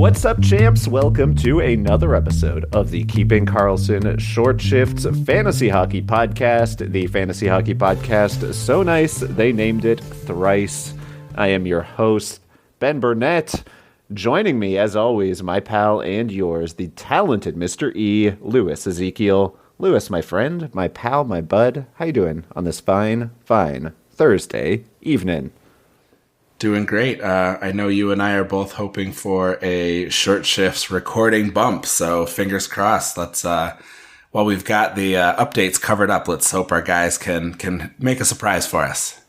What's up, champs? Welcome to another episode of the Keeping Karlsson Short Shifts Fantasy Hockey Podcast. The Fantasy Hockey Podcast, so nice they named it thrice. I am your host, Ben Burnett. Joining me, as always, my pal and yours, the talented Mr. E, Louis Ezekiel. Louis, my friend, my pal, my bud, how you doing on this fine Thursday evening? Doing great. I know you and I are both hoping for a short shifts recording bump, so fingers crossed. Let's while we've got the updates covered up, let's hope our guys can make a surprise for us.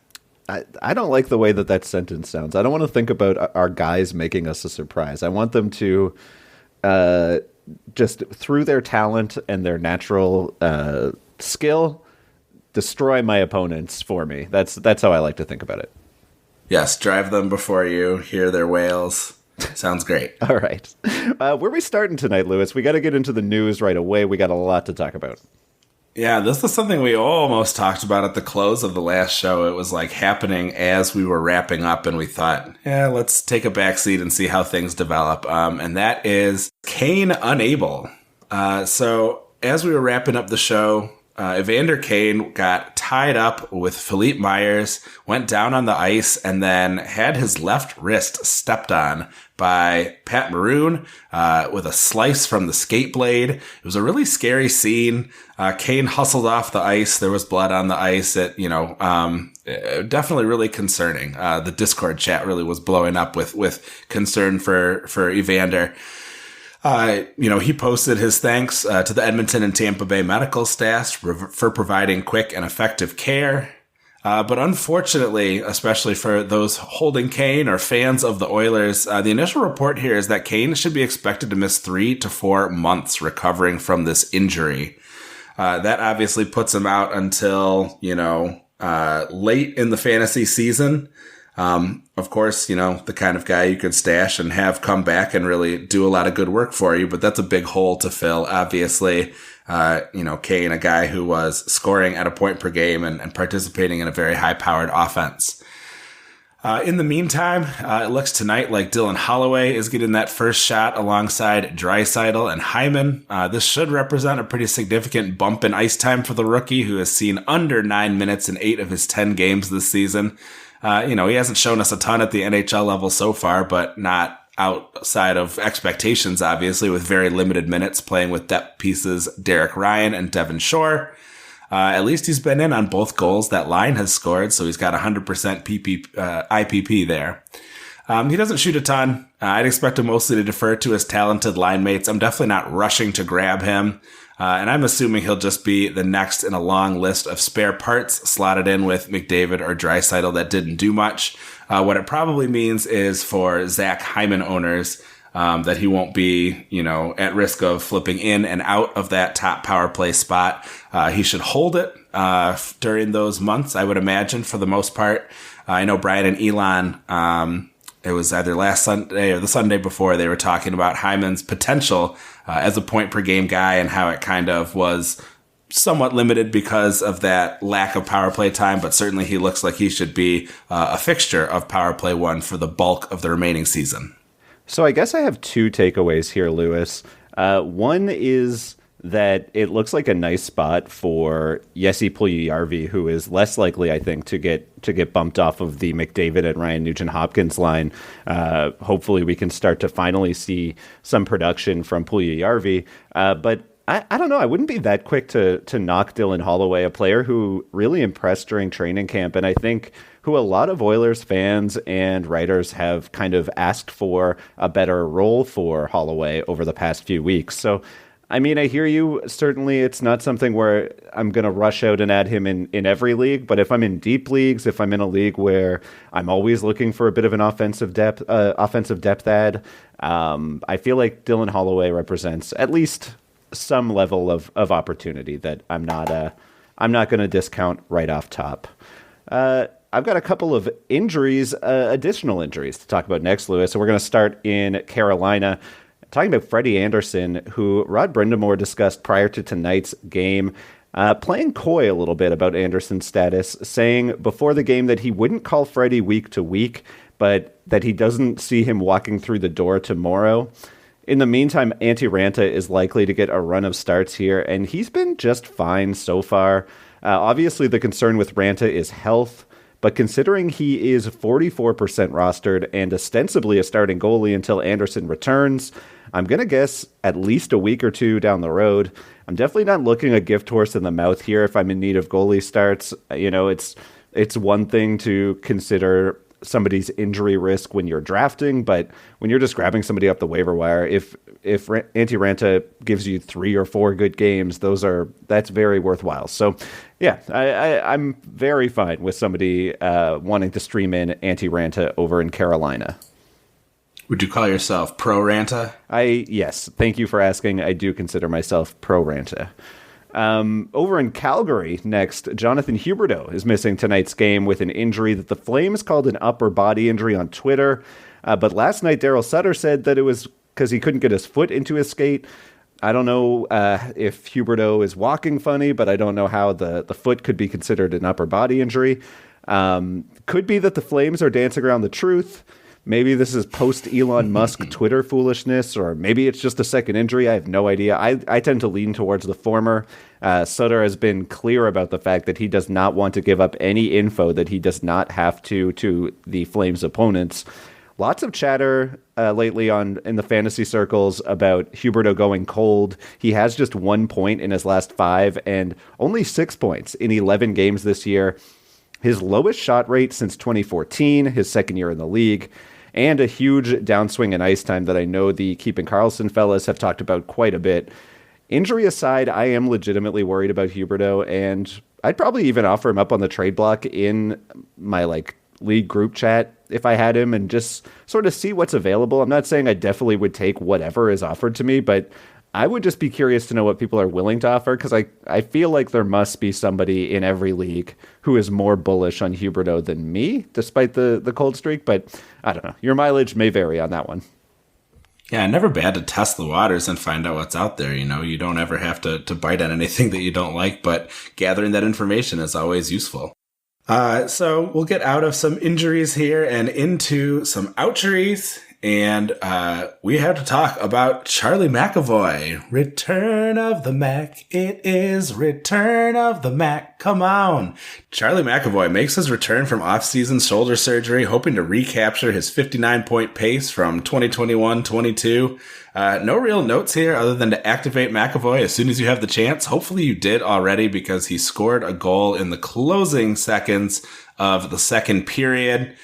I don't like the way that sentence sounds. I don't want to think about our guys making us a surprise. I want them to just through their talent and their natural skill destroy my opponents for me. That's how I like to think about it. Yes, drive them before you hear their wails. Sounds great. All right. Where are we starting tonight, Louis? We got to get into the news right away. We got a lot to talk about. Yeah, this is something we almost talked about at the close of the last show. It was like happening as we were wrapping up, and we thought, yeah, let's take a backseat and see how things develop. And that is Kane unable. So as we were wrapping up the show, Evander Kane got tied up with Philippe Myers, went down on the ice, and then had his left wrist stepped on by Pat Maroon with a slice from the skate blade. It was a really scary scene. Kane hustled off the ice. There was blood on the ice. Definitely really concerning. The Discord chat really was blowing up with concern for Evander. He posted his thanks to the Edmonton and Tampa Bay medical staffs for providing quick and effective care. But unfortunately, especially for those holding Kane or fans of the Oilers, the initial report here is that Kane should be expected to miss 3 to 4 months recovering from this injury. That obviously puts him out until, late in the fantasy season. Of course, the kind of guy you could stash and have come back and really do a lot of good work for you, but that's a big hole to fill. Obviously, Kane, a guy who was scoring at a point per game and participating in a very high powered offense. In the meantime, it looks tonight like Dylan Holloway is getting that first shot alongside Draisaitl and Hyman. This should represent a pretty significant bump in ice time for the rookie, who has seen under 9 minutes in 8 of his 10 games this season. He hasn't shown us a ton at the NHL level so far, but not outside of expectations, obviously, with very limited minutes playing with depth pieces Derek Ryan and Devin Shore. At least he's been in on both goals that line has scored, so he's got 100% IPP there. He doesn't shoot a ton. I'd expect him mostly to defer to his talented line mates. I'm definitely not rushing to grab him. And I'm assuming he'll just be the next in a long list of spare parts slotted in with McDavid or Draisaitl that didn't do much. What it probably means is for Zach Hyman owners that he won't be, at risk of flipping in and out of that top power play spot. He should hold it during those months, I would imagine, for the most part. I know Brian and Elon, it was either last Sunday or the Sunday before, they were talking about Hyman's potential as a point per game guy and how it kind of was somewhat limited because of that lack of power play time, but certainly he looks like he should be a fixture of power play one for the bulk of the remaining season. So I guess I have 2 takeaways here, Louis. One is that it looks like a nice spot for Jesse Puljujärvi, who is less likely, I think, to get bumped off of the McDavid and Ryan Nugent-Hopkins line. Hopefully we can start to finally see some production from Puljujärvi. But I don't know. I wouldn't be that quick to knock Dylan Holloway, a player who really impressed during training camp, and I think who a lot of Oilers fans and writers have kind of asked for a better role for Holloway over the past few weeks. So, I mean, I hear you. Certainly, it's not something where I'm going to rush out and add him in every league. But if I'm in deep leagues, if I'm in a league where I'm always looking for a bit of an offensive depth add, I feel like Dylan Holloway represents at least some level of opportunity that I'm not going to discount right off top. I've got a couple of injuries, additional injuries to talk about next, Louis. So we're going to start in Carolina. Talking about Freddie Anderson, who Rod Brindamore discussed prior to tonight's game, playing coy a little bit about Anderson's status, saying before the game that he wouldn't call Freddie week to week, but that he doesn't see him walking through the door tomorrow. In the meantime, Antti Ranta is likely to get a run of starts here, and he's been just fine so far. Obviously, the concern with Ranta is health, but considering he is 44% rostered and ostensibly a starting goalie until Anderson returns, I'm going to guess at least a week or two down the road. I'm definitely not looking a gift horse in the mouth here if I'm in need of goalie starts. It's one thing to consider somebody's injury risk when you're drafting, but when you're just grabbing somebody up the waiver wire, if Antti Ranta gives you 3 or 4 good games, that's very worthwhile. So yeah, I'm very fine with somebody wanting to stream in Antti Ranta over in Carolina. Would you call yourself pro Ranta? Yes, thank you for asking. I do consider myself pro Ranta. Over in Calgary next, Jonathan Huberdeau is missing tonight's game with an injury that the Flames called an upper body injury on Twitter. But last night, Daryl Sutter said that it was because he couldn't get his foot into his skate. I don't know if Huberdeau is walking funny, but I don't know how the foot could be considered an upper body injury. Could be that the Flames are dancing around the truth. Maybe this is post-Elon Musk Twitter foolishness, or maybe it's just a second injury. I have no idea. I tend to lean towards the former. Sutter has been clear about the fact that he does not want to give up any info that he does not have to the Flames' opponents. Lots of chatter lately in the fantasy circles about Huberdeau going cold. He has just 1 point in his last 5 and only 6 points in 11 games this year. His lowest shot rate since 2014, his second year in the league, and a huge downswing in ice time that I know the Keeping Karlsson fellas have talked about quite a bit. Injury aside, I am legitimately worried about Huberdeau, and I'd probably even offer him up on the trade block in my league group chat if I had him and just sort of see what's available. I'm not saying I definitely would take whatever is offered to me, but I would just be curious to know what people are willing to offer, because I feel like there must be somebody in every league who is more bullish on Huberdeau than me, despite the cold streak. But I don't know. Your mileage may vary on that one. Yeah, never bad to test the waters and find out what's out there. You don't ever have to bite on anything that you don't like, but gathering that information is always useful. So we'll get out of some injuries here and into some oucheries. And we have to talk about Charlie McAvoy. Return of the Mac. It is Return of the Mac. Come on. Charlie McAvoy makes his return from off-season shoulder surgery, hoping to recapture his 59-point pace from 2021-22. No real notes here other than to activate McAvoy as soon as you have the chance. Hopefully you did already, because he scored a goal in the closing seconds of the second period.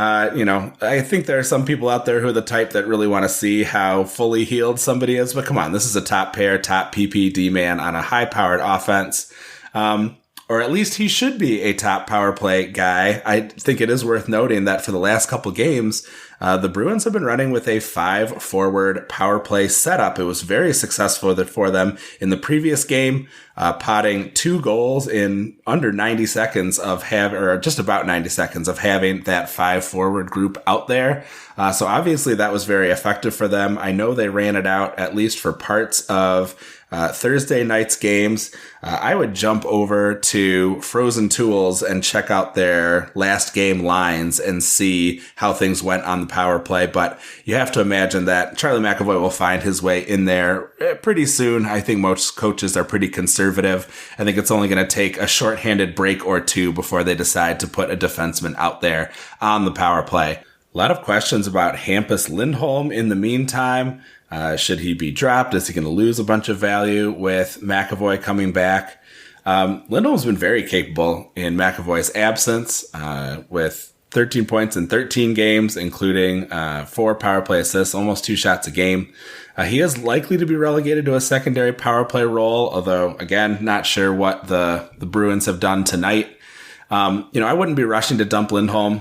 I think there are some people out there who are the type that really want to see how fully healed somebody is. But come on, this is a top pair, top PPD man on a high-powered offense. Or at least he should be a top power play guy. I think it is worth noting that for the last couple games, the Bruins have been running with a 5-forward power play setup. It was very successful for them in the previous game, potting 2 goals in under 90 seconds or just about 90 seconds of having that 5-forward group out there. So obviously that was very effective for them. I know they ran it out at least for parts of Thursday night's games. I would jump over to Frozen Tools and check out their last game lines and see how things went on the power play. But you have to imagine that Charlie McAvoy will find his way in there pretty soon. I think most coaches are pretty conservative. I think it's only going to take a shorthanded break or 2 before they decide to put a defenseman out there on the power play. A lot of questions about Hampus Lindholm in the meantime. Should he be dropped? Is he going to lose a bunch of value with McAvoy coming back? Lindholm's been very capable in McAvoy's absence, with 13 points in 13 games, including 4 power play assists, almost 2 shots a game. He is likely to be relegated to a secondary power play role, although, again, not sure what the Bruins have done tonight. I wouldn't be rushing to dump Lindholm.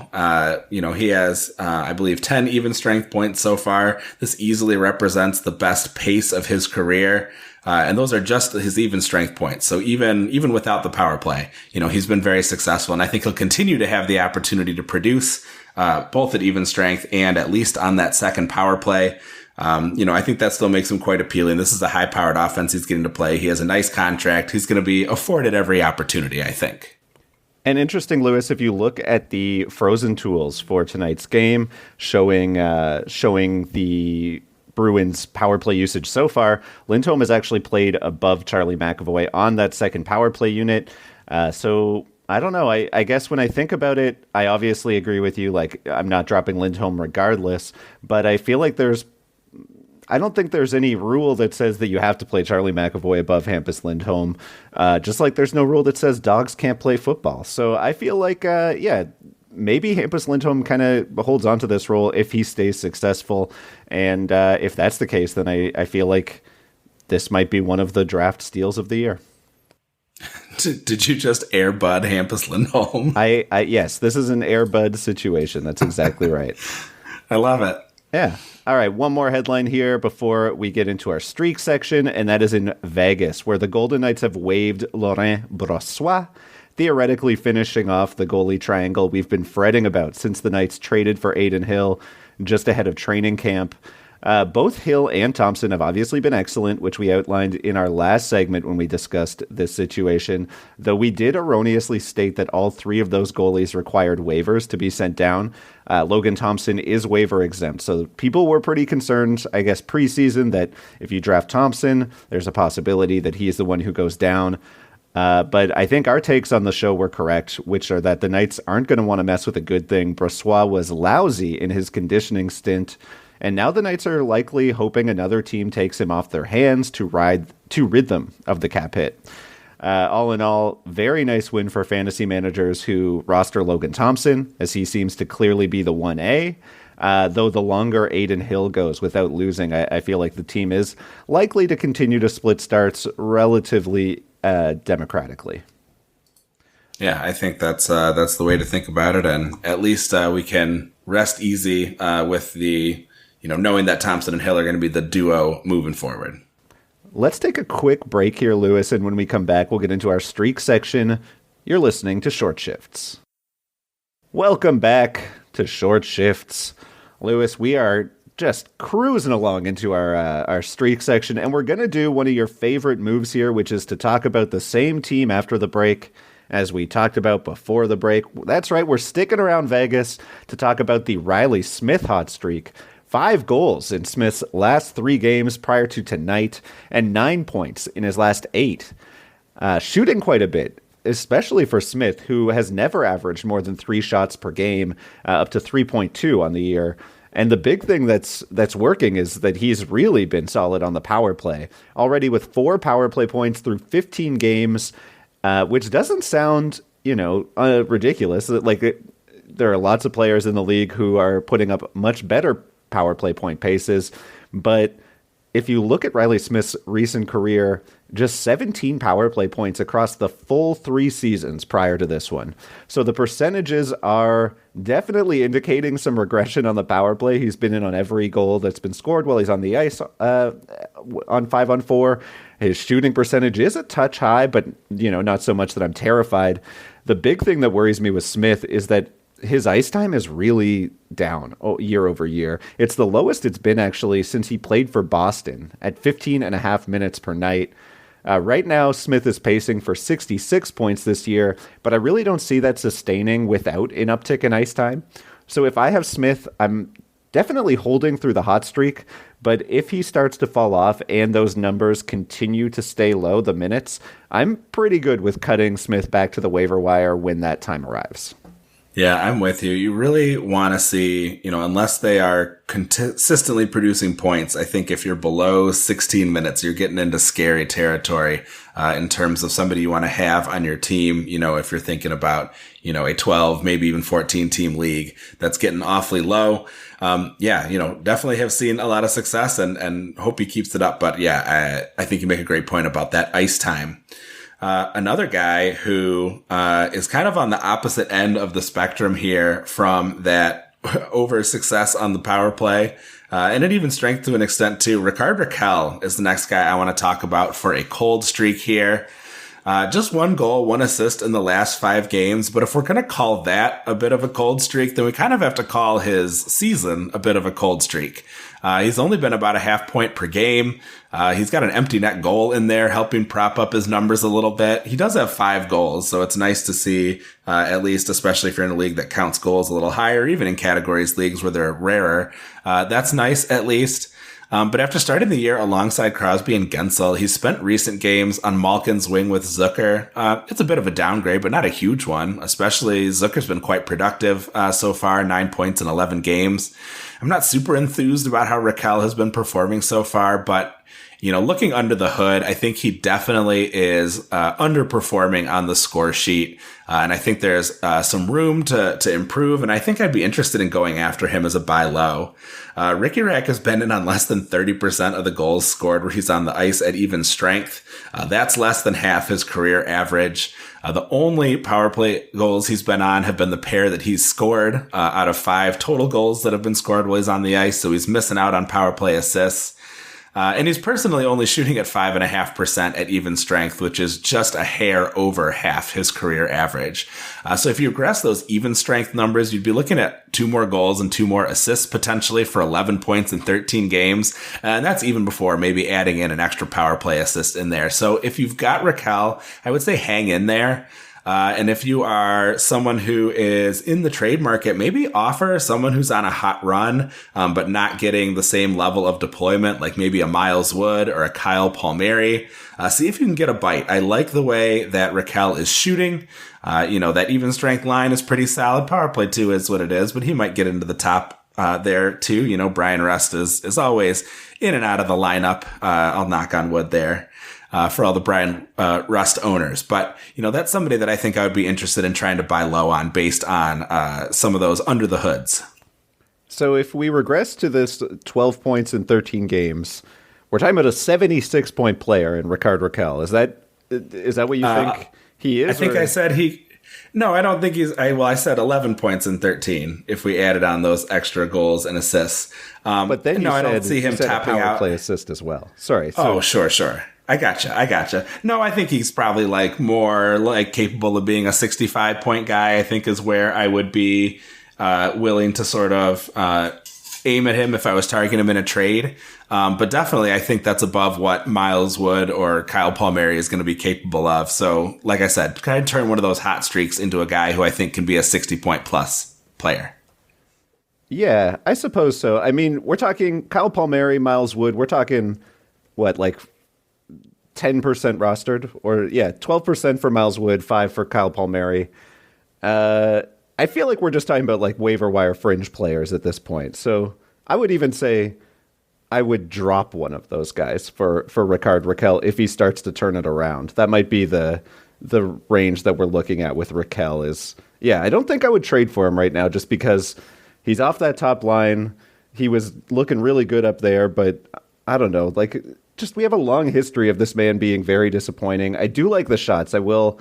He has, I believe, 10 even strength points so far. This easily represents the best pace of his career. And those are just his even strength points. So even without the power play, he's been very successful. And I think he'll continue to have the opportunity to produce, both at even strength and at least on that second power play. I think that still makes him quite appealing. This is a high powered offense he's getting to play. He has a nice contract. He's going to be afforded every opportunity, I think. And interesting, Lewis, if you look at the frozen tools for tonight's game, showing the Bruins power play usage so far, Lindholm has actually played above Charlie McAvoy on that second power play unit. So I don't know. I guess when I think about it, I obviously agree with you. Like, I'm not dropping Lindholm regardless, but I feel like I don't think there's any rule that says that you have to play Charlie McAvoy above Hampus Lindholm, just like there's no rule that says dogs can't play football. So I feel like, maybe Hampus Lindholm kind of holds on to this role if he stays successful. And if that's the case, then I feel like this might be one of the draft steals of the year. Did you just airbud Hampus Lindholm? Yes, this is an airbud situation. That's exactly right. I love it. Yeah. All right, one more headline here before we get into our streak section, and that is in Vegas, where the Golden Knights have waived Laurent Brossoit, theoretically finishing off the goalie triangle we've been fretting about since the Knights traded for Adin Hill just ahead of training camp. Both Hill and Thompson have obviously been excellent, which we outlined in our last segment when we discussed this situation, though we did erroneously state that all three of those goalies required waivers to be sent down. Logan Thompson is waiver exempt, so people were pretty concerned, I guess, preseason that if you draft Thompson, there's a possibility that he's the one who goes down. But I think our takes on the show were correct, which are that the Knights aren't going to want to mess with a good thing. Brossoit was lousy in his conditioning stint, and now the Knights are likely hoping another team takes him off their hands to rid them of the cap hit. All in all, very nice win for fantasy managers who roster Logan Thompson, as he seems to clearly be the 1A. Though the longer Adin Hill goes without losing, I feel like the team is likely to continue to split starts relatively democratically. Yeah, I think that's the way to think about it, and at least we can rest easy with the knowing that Thompson and Hill are going to be the duo moving forward. Let's take a quick break here, Lewis, and when we come back, we'll get into our streak section. You're listening to Short Shifts. Welcome back to Short Shifts. Lewis, we are just cruising along into our streak section, and we're going to do one of your favorite moves here, which is to talk about the same team after the break as we talked about before the break. That's right, we're sticking around Vegas to talk about the Riley Smith hot streak. 5 goals in Smith's last 3 games prior to tonight, and 9 points in his last 8. Shooting quite a bit, especially for Smith, who has never averaged more than 3 shots per game, up to 3.2 on the year. And the big thing that's working is that he's really been solid on the power play, already with 4 power play points through 15 games, which doesn't sound, ridiculous. There are lots of players in the league who are putting up much better power play point paces, but if you look at Riley Smith's recent career, just 17 power play points across the full 3 seasons prior to this one. So the percentages are definitely indicating some regression on the power play. He's been in on every goal that's been scored while he's on the ice on 5-on-4. His shooting percentage is a touch high, but not so much that I'm terrified. The big thing that worries me with Smith is that his ice time is really down year over year. It's the lowest it's been actually since he played for Boston at 15.5 minutes per night. Right now, Smith is pacing for 66 points this year, but I really don't see that sustaining without an uptick in ice time. So if I have Smith, I'm definitely holding through the hot streak, but if he starts to fall off and those numbers continue to stay low, the minutes, I'm pretty good with cutting Smith back to the waiver wire when that time arrives. Yeah, I'm with you. You really want to see, unless they are consistently producing points, I think if you're below 16 minutes, you're getting into scary territory in terms of somebody you want to have on your team. If you're thinking about, a 12, maybe even 14 team league, that's getting awfully low. Definitely have seen a lot of success and hope he keeps it up. But yeah, I think you make a great point about that ice time. Another guy who is kind of on the opposite end of the spectrum here from that over success on the power play, and an even strength to an extent too. Rickard Rakell is the next guy I want to talk about for a cold streak here. Just 1 goal, 1 assist in the last 5 games. But if we're going to call that a bit of a cold streak, then we kind of have to call his season a bit of a cold streak. He's only been about a half point per game. He's got an empty net goal in there, helping prop up his numbers a little bit. He does have 5 goals, so it's nice to see, at least, especially if you're in a league that counts goals a little higher, even in categories leagues where they're rarer. That's nice, at least. But after starting the year alongside Crosby and Gensel, he's spent recent games on Malkin's wing with Zucker. It's a bit of a downgrade, but not a huge one. Especially Zucker's been quite productive so far, 9 points in 11 games. I'm not super enthused about how Rakell has been performing so far, but looking under the hood, I think he definitely is underperforming on the score sheet. And I think there's some room to improve. And I think I'd be interested in going after him as a buy low. Ricky Rack has been in on less than 30% of the goals scored where he's on the ice at even strength. That's less than half his career average. The only power play goals he's been on have been the pair that he's scored out of 5 total goals that have been scored while he's on the ice. So he's missing out on power play assists. And he's personally only shooting at 5.5% at even strength, which is just a hair over half his career average. So if you regress those even strength numbers, you'd be looking at 2 more goals and 2 more assists potentially for 11 points in 13 games. And that's even before maybe adding in an extra power play assist in there. So if you've got Rakell, I would say hang in there. And if you are someone who is in the trade market, maybe offer someone who's on a hot run, but not getting the same level of deployment, like maybe a Miles Wood or a Kyle Palmieri. See if you can get a bite. I like the way that Rakell is shooting. That even strength line is pretty solid. Power play too is what it is, but he might get into the top there too. Brian Rust is always in and out of the lineup. I'll knock on wood there. For all the Brian Rust owners. But, that's somebody that I think I would be interested in trying to buy low on based on some of those under the hoods. So if we regress to this 12 points in 13 games, we're talking about a 76-point player in Rickard Rakell. Is that what you think he is? I think I said No, I don't think I said 11 points in 13 if we added on those extra goals and assists. But then I don't see him topping out. Power play assist as well. Sorry. Oh, sure. I gotcha. No, I think he's probably more capable of being a 65-point guy, I think is where I would be willing to sort of aim at him if I was targeting him in a trade. But definitely, I think that's above what Miles Wood or Kyle Palmieri is going to be capable of. So, like I said, kind of turn one of those hot streaks into a guy who I think can be a 60-point plus player. Yeah, I suppose so. I mean, we're talking Kyle Palmieri, Miles Wood. We're talking, 10% rostered, or 12% for Miles Wood, 5 for Kyle Palmieri. I feel like we're just talking about waiver wire fringe players at this point. So I would even say I would drop one of those guys for Rickard Rakell if he starts to turn it around. That might be the range that we're looking at with Rakell is, I don't think I would trade for him right now just because he's off that top line. He was looking really good up there, but I don't know, we have a long history of this man being very disappointing. I do like the shots. I will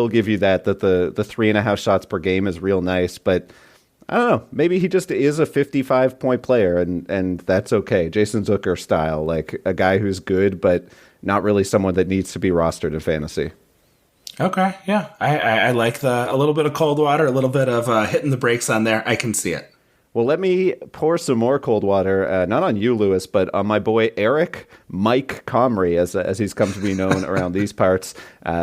give you that the 3.5 shots per game is real nice, but I don't know. Maybe he just is a 55-point player, and that's okay. Jason Zucker style, a guy who's good, but not really someone that needs to be rostered in fantasy. Okay, yeah. I like a little bit of cold water, a little bit of hitting the brakes on there. I can see it. Well, let me pour some more cold water, not on you, Lewis, but on my boy Eric Mike Comrie, as he's come to be known around these parts,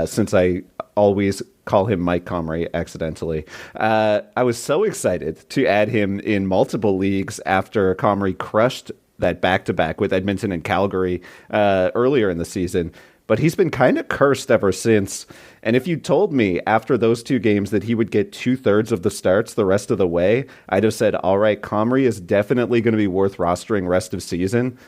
since I always call him Mike Comrie accidentally. I was so excited to add him in multiple leagues after Comrie crushed that back-to-back with Edmonton and Calgary earlier in the season. But he's been kind of cursed ever since. And if you told me after those 2 games that he would get 2/3 of the starts the rest of the way, I'd have said, all right, Comrie is definitely going to be worth rostering rest of season.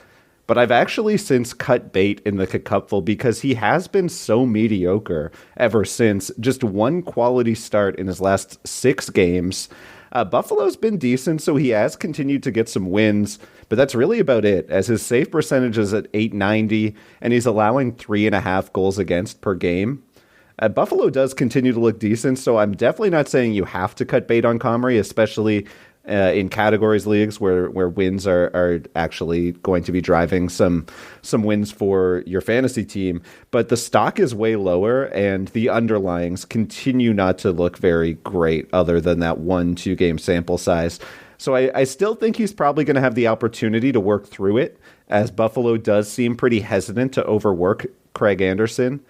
But I've actually since cut bait in the cupful because he has been so mediocre ever since. Just 1 quality start in his last 6 games. Buffalo's been decent, so he has continued to get some wins, but that's really about it, as his save percentage is at .890, and he's allowing 3.5 goals against per game. Buffalo does continue to look decent, so I'm definitely not saying you have to cut bait on Comrie, especially in categories leagues where wins are actually going to be driving some wins for your fantasy team. But the stock is way lower, and the underlyings continue not to look very great other than that 1-2 game sample size. So I still think he's probably going to have the opportunity to work through it, as Buffalo does seem pretty hesitant to overwork Craig Anderson.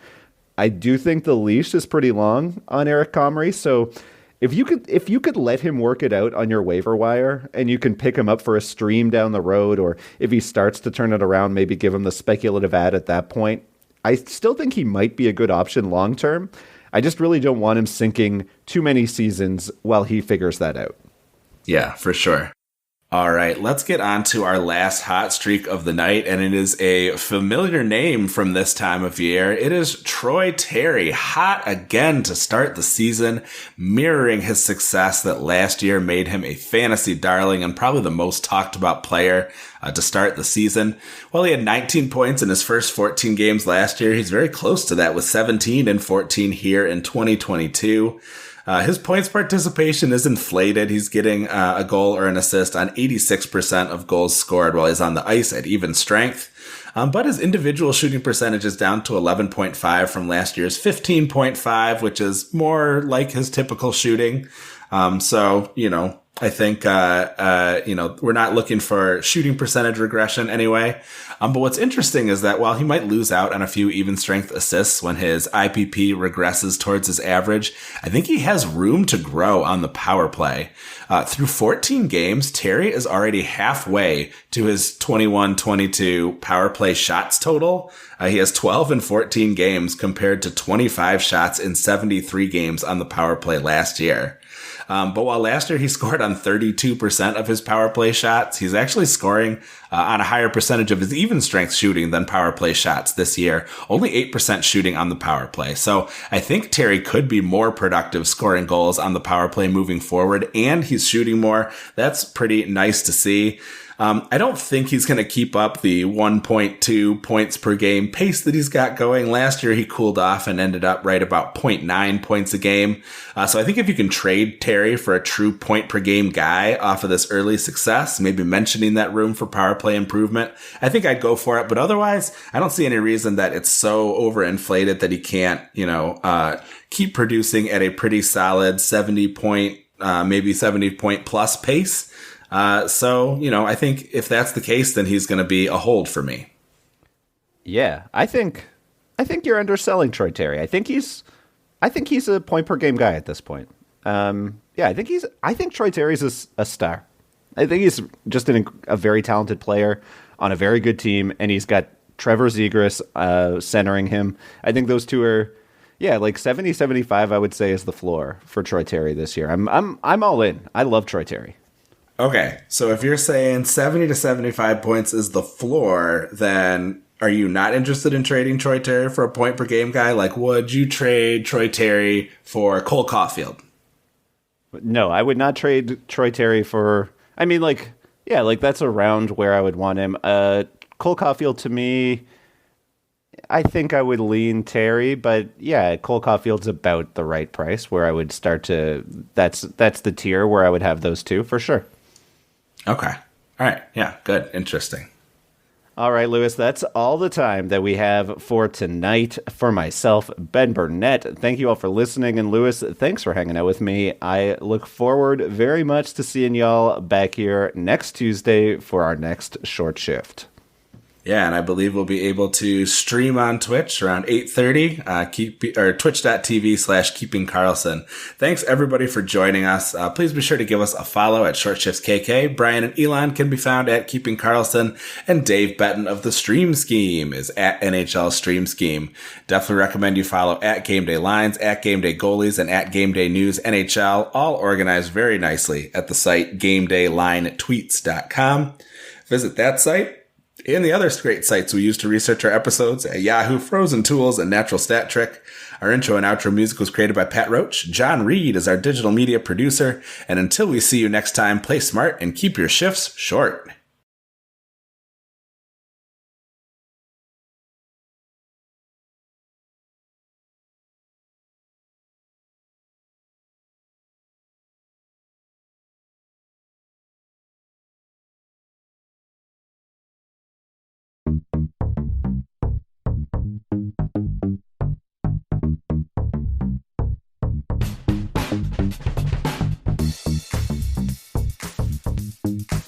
I do think the leash is pretty long on Eric Comrie, so if you could let him work it out on your waiver wire and you can pick him up for a stream down the road, or if he starts to turn it around, maybe give him the speculative ad at that point, I still think he might be a good option long term. I just really don't want him sinking too many seasons while he figures that out. Yeah, for sure. All right, let's get on to our last hot streak of the night, and it is a familiar name from this time of year. It is Troy Terry, hot again to start the season, mirroring his success that last year made him a fantasy darling and probably the most talked about player to start the season. While he had 19 points in his first 14 games last year, he's very close to that with 17 and 14 here in 2022. His points participation is inflated. He's getting a goal or an assist on 86% of goals scored while he's on the ice at even strength. But his individual shooting percentage is down to 11.5 from last year's 15.5, which is more like his typical shooting. So, I think, we're not looking for shooting percentage regression anyway. But what's interesting is that while he might lose out on a few even strength assists when his IPP regresses towards his average, I think he has room to grow on the power play. Through 14 games, Terry is already halfway to his 21-22 power play shots total. He has 12 in 14 games compared to 25 shots in 73 games on the power play last year. But while last year he scored on 32% of his power play shots, he's actually scoring on a higher percentage of his even strength shooting than power play shots this year. Only 8% shooting on the power play. So I think Terry could be more productive scoring goals on the power play moving forward, and he's shooting more. That's pretty nice to see. I don't think he's going to keep up the 1.2 points per game pace that he's got going. Last year, he cooled off and ended up right about 0.9 points a game. So I think if you can trade Terry for a true point per game guy off of this early success, maybe mentioning that room for power play improvement, I think I'd go for it. But otherwise, I don't see any reason that it's so overinflated that he can't, keep producing at a pretty solid 70 point, maybe 70 point plus pace. I think if that's the case, then he's going to be a hold for me. Yeah, I think you're underselling Troy Terry. I think he's a point per game guy at this point. I think Troy Terry's a star. I think he's just a very talented player on a very good team, and he's got Trevor Zegras centering him. I think those two are, like 70-75. I would say is the floor for Troy Terry this year. I'm all in. I love Troy Terry. Okay, so if you're saying 70 to 75 points is the floor, then are you not interested in trading Troy Terry for a point per game guy? Like, would you trade Troy Terry for Cole Caulfield? No, I would not trade Troy Terry for, that's around where I would want him. Cole Caulfield, to me, I think I would lean Terry, but Cole Caulfield's about the right price where I would start to, that's the tier where I would have those two for sure. Okay. All right. Yeah, good. Interesting. All right, Lewis, that's all the time that we have for tonight. For myself, Ben Burnett, thank you all for listening. And Lewis, thanks for hanging out with me. I look forward very much to seeing y'all back here next Tuesday for our next short shift. Yeah, and I believe we'll be able to stream on Twitch around 8:30, twitch.tv/Keeping Karlsson. Thanks everybody for joining us. Please be sure to give us a follow at Short Shifts KK. Brian and Elon can be found at Keeping Karlsson, and Dave Betton of the Stream Scheme is at NHL Stream Scheme. Definitely recommend you follow at Game Day Lines, at Game Day Goalies, and at Game Day News NHL, all organized very nicely at the site GameDayLineTweets.com. Visit that site and the other great sites we use to research our episodes at Yahoo, Frozen Tools, and Natural Stat Trick. Our intro and outro music was created by Pat Roach. John Reed is our digital media producer. And until we see you next time, play smart and keep your shifts short. you.